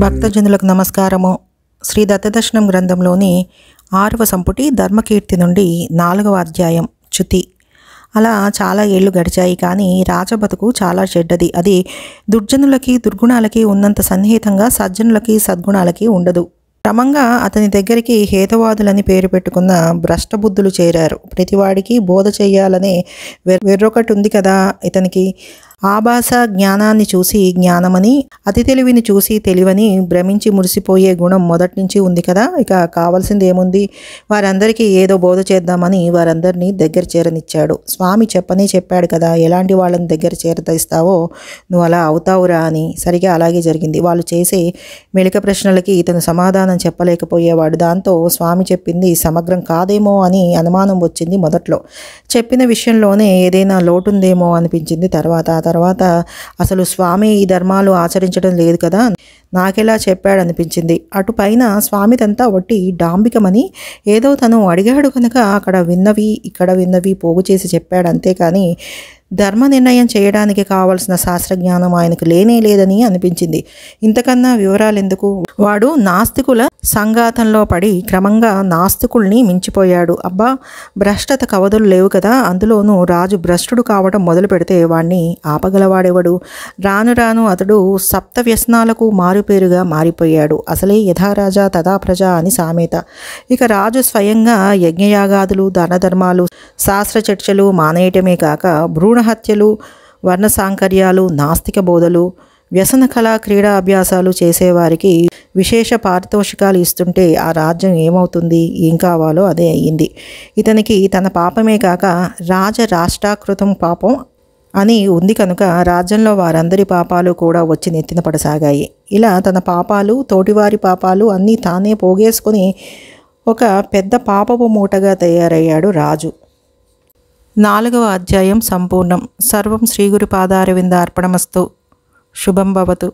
భక్తజనులకు నమస్కారము. శ్రీ దత్తదర్శనం గ్రంథంలోని 6వ సంపుటి ధర్మకీర్తి నుండి 4వ అధ్యాయం చ్యుతి. అలా చాలా ఏళ్ళు గడిచాయి. కానీ రాజబతుకు చాలా చెడ్డది. అది దుర్జనులకి దుర్గుణాలకి ఉన్నంత సన్నిహితంగా సజ్జనులకి సద్గుణాలకి ఉండదు. క్రమంగా అతని దగ్గరికి హేతువాదులని పేరు పెట్టుకున్న భ్రష్టబుద్ధులు చేరారు. ప్రతివాడికి బోధ చెయ్యాలనే వెర్రొకటి ఉంది కదా ఇతనికి. ఆభాస జ్ఞానాన్ని చూసి జ్ఞానమని, అతి తెలివిని చూసి తెలివని భ్రమించి మురిసిపోయే గుణం మొదటి నుంచి ఉంది కదా. ఇక కావాల్సింది ఏముంది? వారందరికీ ఏదో బోధ చేద్దామని వారందరినీ దగ్గర చేరనిచ్చాడు. స్వామి చెప్పాడు కదా, ఎలాంటి వాళ్ళని దగ్గర చేరతీస్తావో నువ్వు అలా అవుతావురా అని. సరిగా అలాగే జరిగింది. వాళ్ళు చేసే మెలిక ప్రశ్నలకి ఇతను సమాధానం చెప్పలేకపోయేవాడు. దాంతో స్వామి చెప్పింది సమగ్రం కాదేమో అని అనుమానం వచ్చింది మొదట్లో. చెప్పిన విషయంలోనే ఏదైనా లోటుందేమో అనిపించింది తర్వాత అసలు స్వామి ఈ ధర్మాలు ఆచరించడం లేదు కదా, నాకెలా చెప్పాడనిపించింది. అటు పైన స్వామిదంతా వట్టి డాంబికమని ఏదో తను అడిగాడు కనుక అక్కడ విన్నవి ఇక్కడ విన్నవి పోగు చేసి చెప్పాడు. అంతేకాని ధర్మ నిర్ణయం చేయడానికి కావలసిన శాస్త్రజ్ఞానం ఆయనకు లేనే లేదని అనిపించింది. ఇంతకన్నా వివరాలు ఎందుకు? వాడు నాస్తికుల సంఘాతంలో పడి క్రమంగా నాస్తికుల్ని మించిపోయాడు. అబ్బా, భ్రష్టత కవదులు లేవు కదా. అందులోనూ రాజు భ్రష్టుడు కావడం మొదలు పెడితే వాణ్ణి ఆపగలవాడెవడు? రాను రాను అతడు సప్త వ్యసనాలకు మారుపేరుగా మారిపోయాడు. అసలే యథారాజా తథా ప్రజ అని సామెత. ఇక రాజు స్వయంగా యజ్ఞయాగాదులు దాన ధర్మాలు శాస్త్ర చర్చలు మానేయటమే కాక భ్రూణ హత్యలు వర్ణ సాంకర్యాలు నాస్తిక బోధలు వ్యసన కళా క్రీడా అభ్యాసాలు చేసేవారికి విశేష పారితోషికాలు ఇస్తుంటే ఆ రాజ్యం ఏమవుతుంది? ఏం కావాలో అదే అయ్యింది. ఇతనికి తన పాపమే కాక రాష్ట్రాకృతం పాపం అని ఉంది కనుక రాజ్యంలో వారందరి పాపాలు కూడా వచ్చి నెత్తిన పడసాగాయి. ఇలా తన పాపాలు తోటివారి పాపాలు అన్నీ తానే పోగేసుకుని ఒక పెద్ద పాపపు మూటగా తయారయ్యాడు రాజు. 4వ అధ్యాయం సంపూర్ణం. సర్వం శ్రీగురు పాదారవింద అర్పణమస్తు. శుభం భవతు.